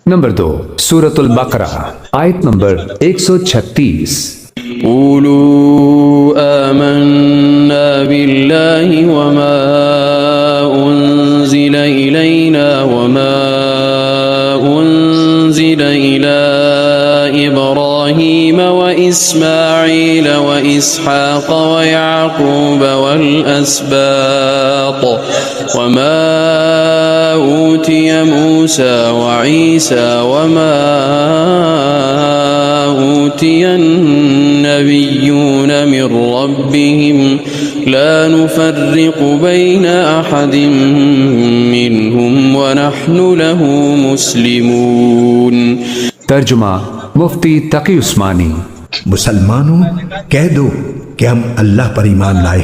Number 2 सूरतुल बकरा आयत number 136। क़ूलू Amanna बिल्लाहि वमा उन्ज़िला इलैना वमा उन्ज़िला इला इब्राहीम व इस्माईल व इसहाक़ व याक़ूब वल अस्बात वमा ऊतिय मूसा व ईसा वमा ऊतिय النبيون من ربهم لا نفرق بين أحد منهم ونحن له مسلمون। तर्जुमा मुफ्ती तकी उस्मानी। मुसलमानों कह दो कि हम अल्लाह पर ईमान लाए